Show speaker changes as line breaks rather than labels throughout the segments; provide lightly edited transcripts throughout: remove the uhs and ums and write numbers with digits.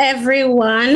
everyone,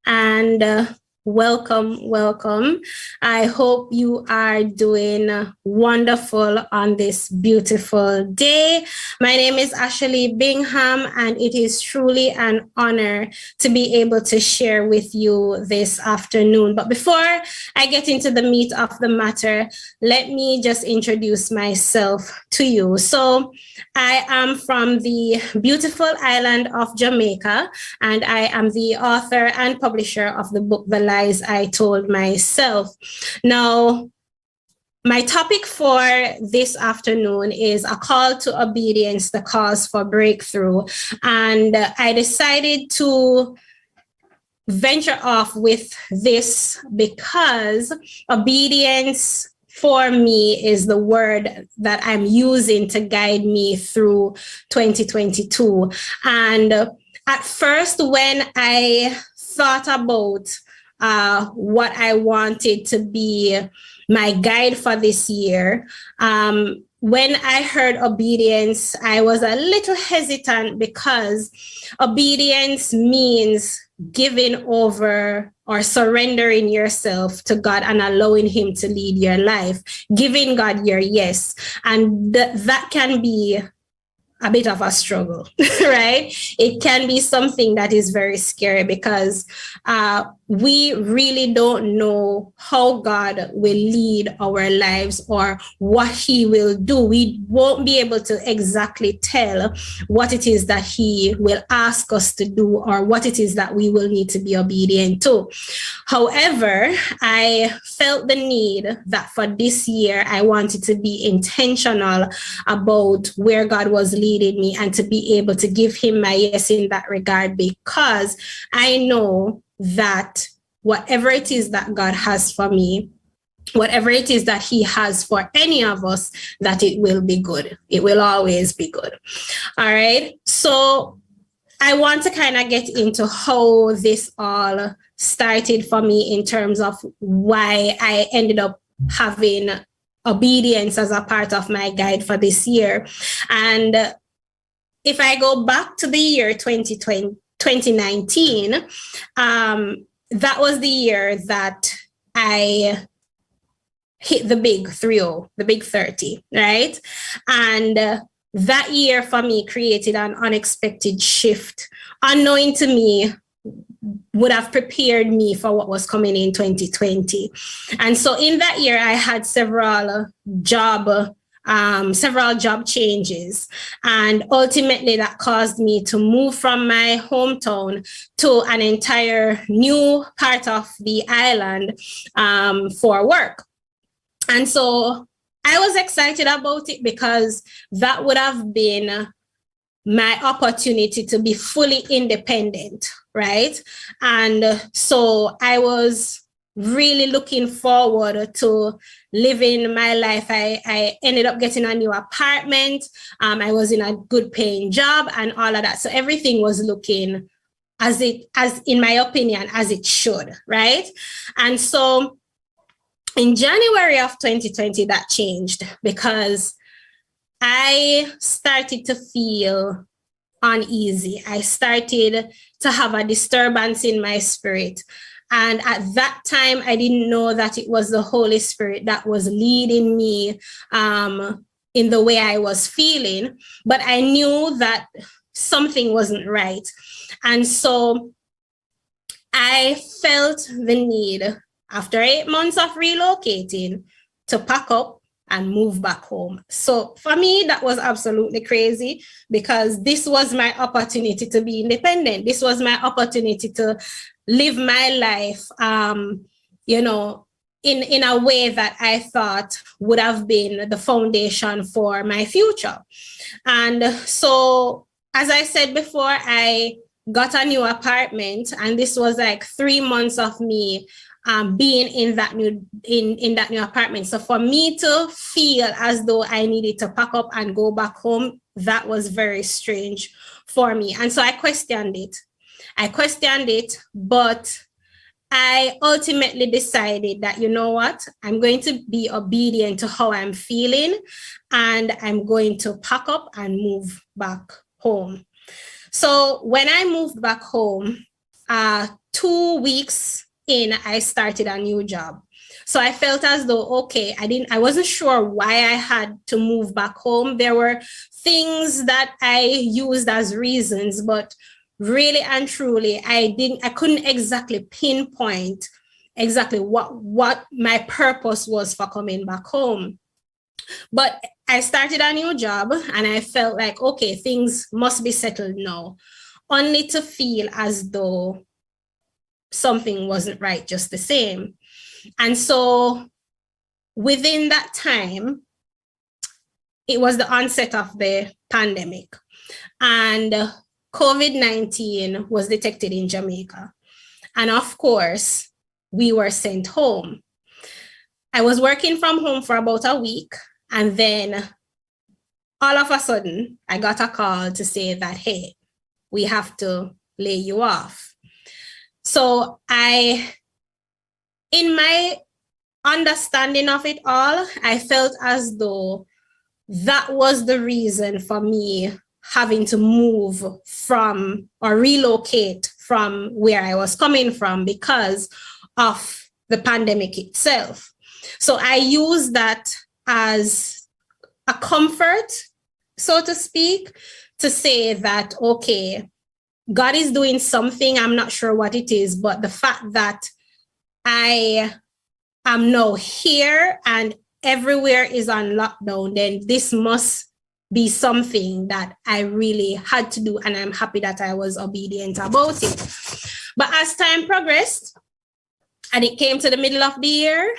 and welcome. I hope you are doing wonderful on this beautiful day. My name is Ashalee Bingham, and it is truly an honor to be able to share with you this afternoon. But before I get into the meat of the matter, let me just introduce myself to you. So I am from the beautiful island of Jamaica, and I am the author and publisher of the book, The Lies I Told Myself. Now, my topic for this afternoon is a call to obedience, the cause for breakthrough. And I decided to venture off with this because obedience for me is the word that I'm using to guide me through 2022. And at first, when I thought about what I wanted to be my guide for this year, when I heard obedience, I was a little hesitant because obedience means giving over or surrendering yourself to God and allowing Him to lead your life, giving God your yes. And that can be a bit of a struggle, right? It can be something that is very scary because we really don't know how God will lead our lives or what He will do. We won't be able to exactly tell what it is that He will ask us to do or what it is that we will need to be obedient to. However, I felt the need that for this year, I wanted to be intentional about where God was leading me and to be able to give Him my yes in that regard, because I know that whatever it is that God has for me, whatever it is that He has for any of us, that it will be good. It will always be good. All right. So I want to kind of get into how this all started for me in terms of why I ended up having obedience as a part of my guide for this year. And if I go back to the year 2019, that was the year that I hit the big 30, the big 30, right? And that year for me created an unexpected shift. Unknowing to me, would have prepared me for what was coming in 2020. And so in that year, I had several job changes. And ultimately that caused me to move from my hometown to an entire new part of the island for work. And so I was excited about it because that would have been my opportunity to be fully independent, right? And so I was really looking forward to living my life. I ended up getting a new apartment. I was in a good paying job and all of that. So everything was looking as in my opinion, as it should, right? And so in January of 2020, that changed because I started to feel uneasy. I started to have a disturbance in my spirit. And at that time, I didn't know that it was the Holy Spirit that was leading me in the way I was feeling, but I knew that something wasn't right. And so I felt the need, after 8 months of relocating, to pack up and move back home. So for me, that was absolutely crazy because this was my opportunity to be independent. This was my opportunity to live my life, in a way that I thought would have been the foundation for my future. And so, as I said before, I got a new apartment, and this was like 3 months of me being in that new apartment. So for me to feel as though I needed to pack up and go back home, that was very strange for me. And so I questioned it, but I ultimately decided that, you know what, I'm going to be obedient to how I'm feeling, and I'm going to pack up and move back home. So when I moved back home, 2 weeks in, I started a new job. So I felt as though, okay, I wasn't sure why I had to move back home. There were things that I used as reasons, but really and truly, I couldn't exactly pinpoint exactly what my purpose was for coming back home. But I started a new job and I felt like, okay, things must be settled now, only to feel as though something wasn't right just the same. And so within that time, it was the onset of the pandemic, and COVID-19 was detected in Jamaica. And of course, we were sent home. I was working from home for about a week, and then all of a sudden, I got a call to say that, hey, we have to lay you off. So in my understanding of it all, I felt as though that was the reason for me having to move from or relocate from where I was coming from because of the pandemic itself. So I use that as a comfort, so to speak, to say that, okay, God is doing something. I'm not sure what it is, but the fact that I am now here and everywhere is on lockdown, then this must be something that I really had to do. And I'm happy that I was obedient about it. But as time progressed and it came to the middle of the year,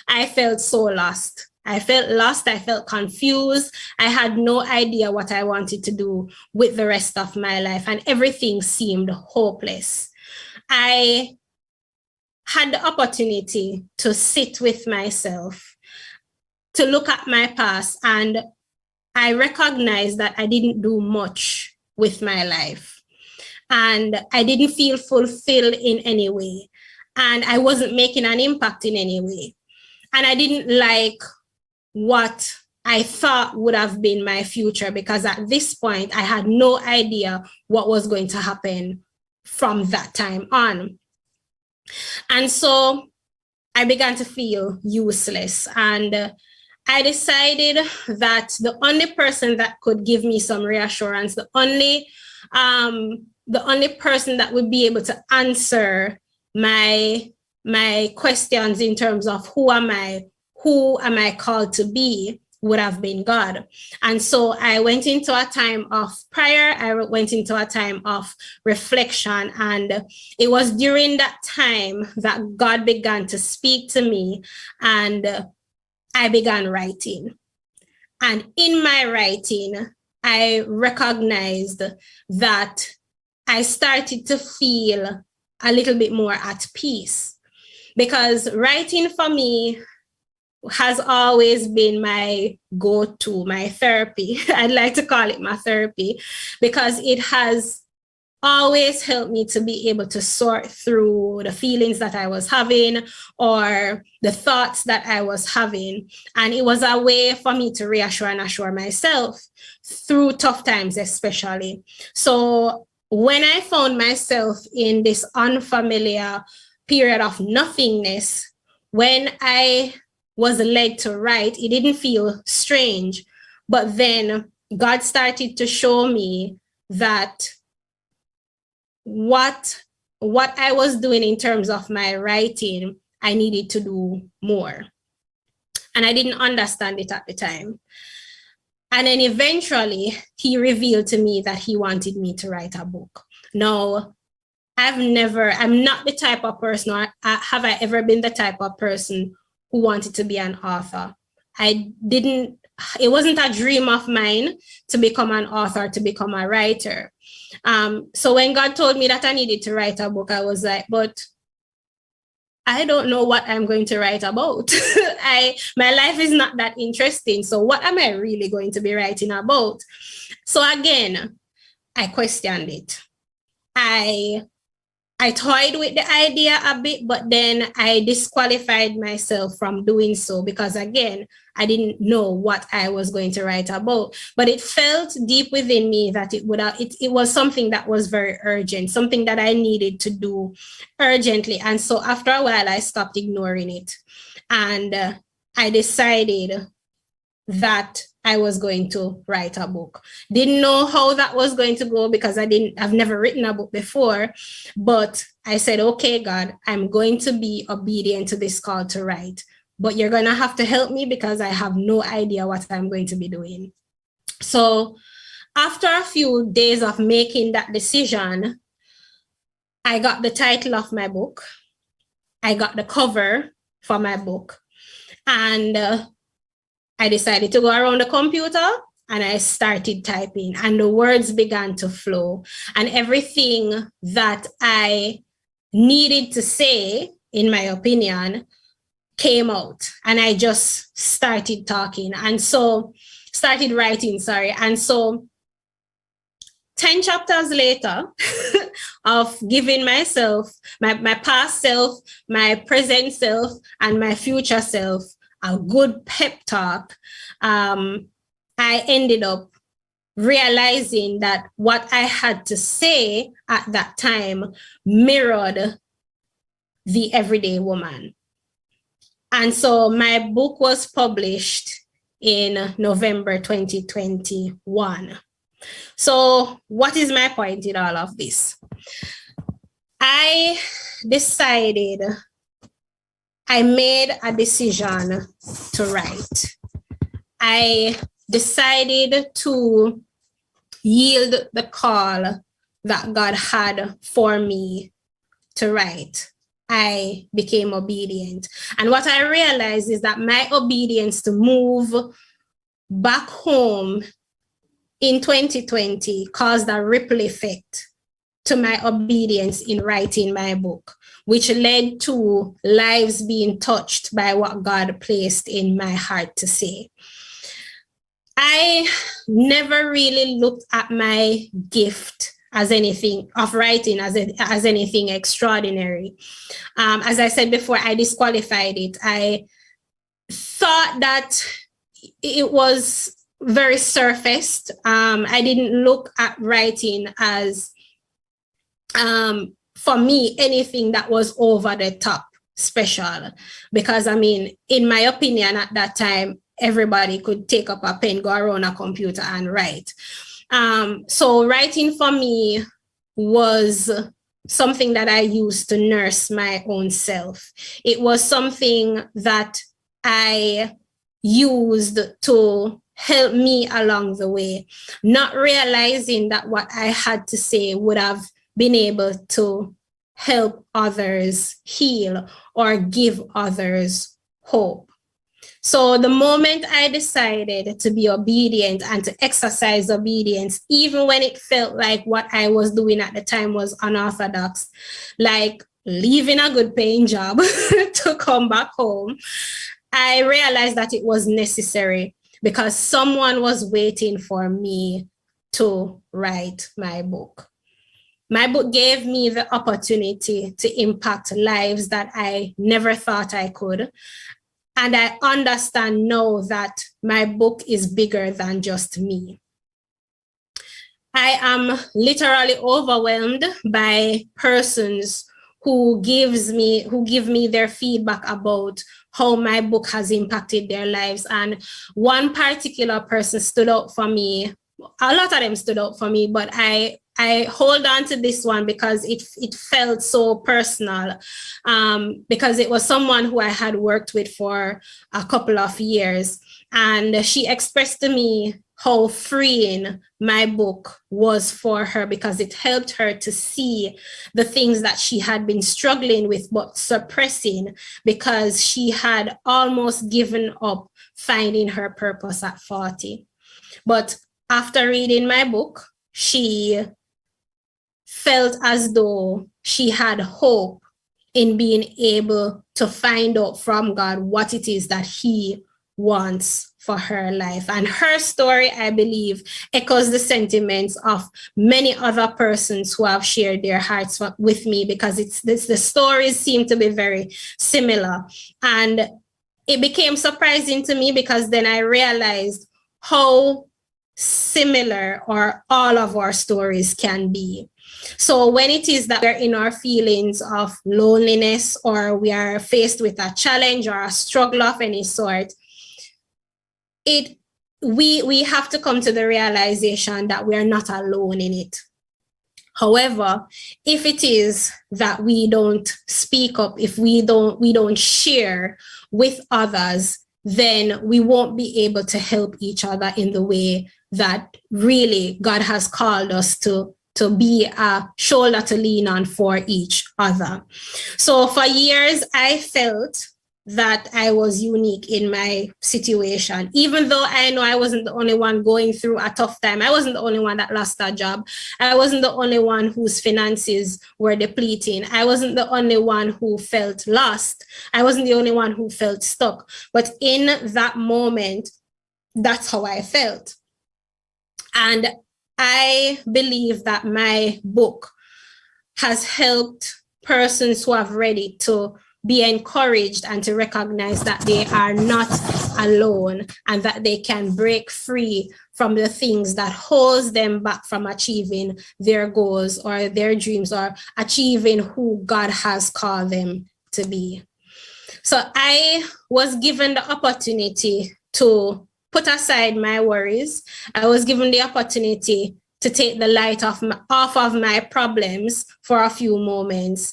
I felt so lost. I felt confused. I had no idea what I wanted to do with the rest of my life, and everything seemed hopeless. I had the opportunity to sit with myself, to look at my past, and I recognized that I didn't do much with my life, and I didn't feel fulfilled in any way, and I wasn't making an impact in any way, and I didn't like what I thought would have been my future, because at this point, I had no idea what was going to happen from that time on. And so I began to feel useless, and I decided that the only person that could give me some reassurance, the only person that would be able to answer my questions in terms of who am I called to be, would have been God. And so I went into a time of prayer. I went into a time of reflection. And it was during that time that God began to speak to me, and I began writing. And in my writing, I recognized that I started to feel a little bit more at peace, because writing for me has always been my go-to, my therapy. I'd like to call it my therapy, because it has always helped me to be able to sort through the feelings that I was having or the thoughts that I was having. And it was a way for me to reassure and assure myself through tough times, especially. So when I found myself in this unfamiliar period of nothingness, when I was led to write, it didn't feel strange. But then God started to show me that what I was doing in terms of my writing, I needed to do more. And I didn't understand it at the time. And then eventually he revealed to me that he wanted me to write a book. Now, I'm not the type of person, or have I ever been the type of person who wanted to be an author. It wasn't a dream of mine to become an author, to become a writer. So when God told me that I needed to write a book, I was like, but I don't know what I'm going to write about. My life is not that interesting. So what am I really going to be writing about? So again, I questioned it. I toyed with the idea a bit, but then I disqualified myself from doing so, because again, I didn't know what I was going to write about, but it felt deep within me that it was something that was very urgent, something that I needed to do urgently. And so after a while, I stopped ignoring it. And I decided that I was going to write a book. Didn't know how that was going to go because I've never written a book before, but I said, okay, God, I'm going to be obedient to this call to write, but you're going to have to help me because I have no idea what I'm going to be doing. So after a few days of making that decision, I got the title of my book. I got the cover for my book, and I decided to go around the computer and I started typing, and the words began to flow, and everything that I needed to say, in my opinion, came out, and I just started talking. And so started writing, sorry. And so 10 chapters later of giving myself, my past self, my present self, and my future self a good pep talk, I ended up realizing that what I had to say at that time mirrored the everyday woman. And so my book was published in November 2021. So what is my point in all of this? I made a decision to write. I decided to yield the call that God had for me to write. I became obedient. And what I realized is that my obedience to move back home in 2020 caused a ripple effect to my obedience in writing my book, which led to lives being touched by what God placed in my heart to say. I never really looked at my gift as anything of writing as anything extraordinary. As I said before, I disqualified it. I thought that it was very surfaced. I didn't look at writing as, for me, anything that was over the top special, because I mean, in my opinion at that time, everybody could take up a pen, go around a computer and write. So writing for me was something that I used to nurse my own self. It was something that I used to help me along the way, not realizing that what I had to say would have been able to help others heal or give others hope. So the moment I decided to be obedient and to exercise obedience, even when it felt like what I was doing at the time was unorthodox, like leaving a good paying job to come back home, I realized that it was necessary because someone was waiting for me to write my book. My book gave me the opportunity to impact lives that I never thought I could. And I understand now that my book is bigger than just me. I am literally overwhelmed by persons who give me their feedback about how my book has impacted their lives. And one particular person stood out for me. A lot of them stood out for me, but I hold on to this one because it felt so personal, because it was someone who I had worked with for a couple of years. And she expressed to me how freeing my book was for her because it helped her to see the things that she had been struggling with but suppressing because she had almost given up finding her purpose at 40. But after reading my book, she felt as though she had hope in being able to find out from God what it is that He wants for her life. And her story, I believe, echoes the sentiments of many other persons who have shared their hearts with me, because the stories seem to be very similar. And it became surprising to me because then I realized how similar or all of our stories can be. So when it is that we're in our feelings of loneliness or we are faced with a challenge or a struggle of any sort, we have to come to the realization that we are not alone in it. However, if it is that we don't speak up, if we don't share with others, then we won't be able to help each other in the way that really God has called us to be a shoulder to lean on for each other. So for years, I felt that I was unique in my situation, even though I know I wasn't the only one going through a tough time. I wasn't the only one that lost a job. I wasn't the only one whose finances were depleting. I wasn't the only one who felt lost. I wasn't the only one who felt stuck. But in that moment, that's how I felt. And I believe that my book has helped persons who have read it to be encouraged and to recognize that they are not alone and that they can break free from the things that holds them back from achieving their goals or their dreams or achieving who God has called them to be. So I was given the opportunity to put aside my worries. I was given the opportunity to take the light off of my problems for a few moments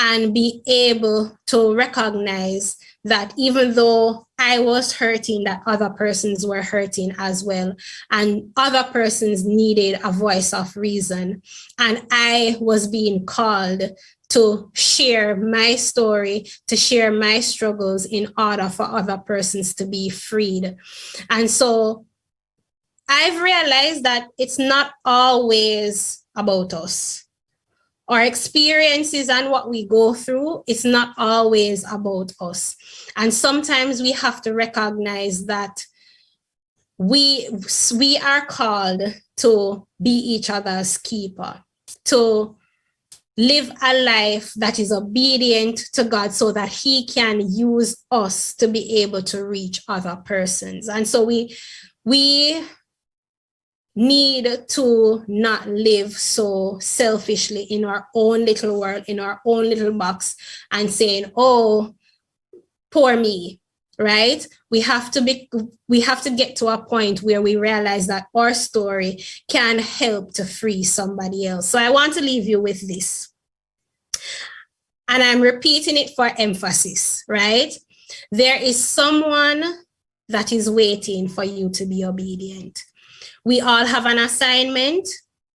and be able to recognize that even though I was hurting, that other persons were hurting as well. And other persons needed a voice of reason. And I was being called to share my story, to share my struggles in order for other persons to be freed. And so I've realized that it's not always about us. Our experiences and what we go through, it's not always about us. And sometimes we have to recognize that we are called to be each other's keeper, to live a life that is obedient to God so that He can use us to be able to reach other persons. And so we need to not live so selfishly in our own little world, in our own little box, and saying, oh, poor me, right? We have to get to a point where we realize that our story can help to free somebody else. So I want to leave you with this. And I'm repeating it for emphasis, right? There is someone that is waiting for you to be obedient. We all have an assignment,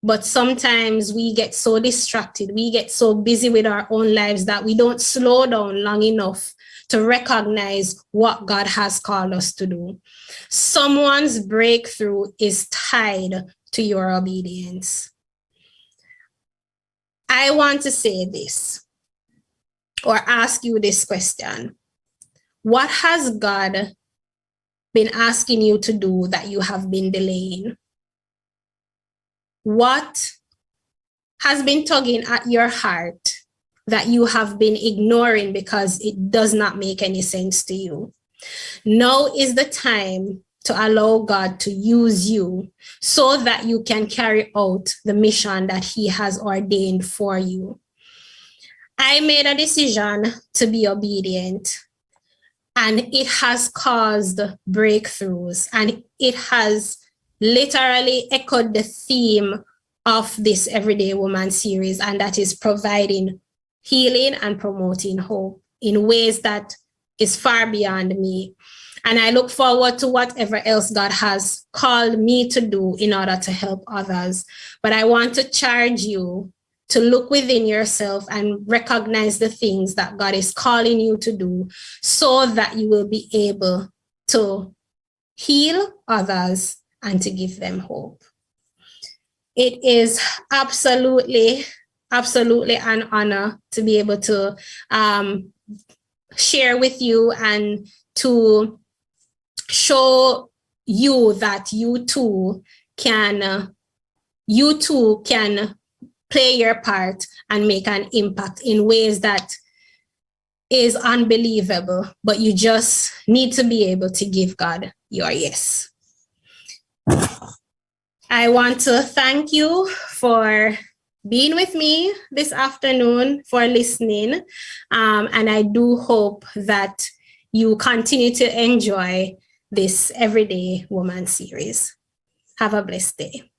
but sometimes we get so distracted, we get so busy with our own lives that we don't slow down long enough to recognize what God has called us to do. Someone's breakthrough is tied to your obedience. I want to say this or ask you this question. What has God been asking you to do that you have been delaying? What has been tugging at your heart that you have been ignoring because it does not make any sense to you? Now is the time to allow God to use you so that you can carry out the mission that He has ordained for you. I made a decision to be obedient, and it has caused breakthroughs, and it has literally echoed the theme of this Everyday Woman series, and that is providing healing and promoting hope in ways that is far beyond me. And I look forward to whatever else God has called me to do in order to help others. But I want to charge you to look within yourself and recognize the things that God is calling you to do so that you will be able to heal others and to give them hope. It is absolutely an honor to be able to share with you and to show you that you too can play your part and make an impact in ways that is unbelievable, but you just need to be able to give God your yes. I want to thank you for being with me this afternoon, for listening. And I do hope that you continue to enjoy this Everyday Woman series. Have a blessed day.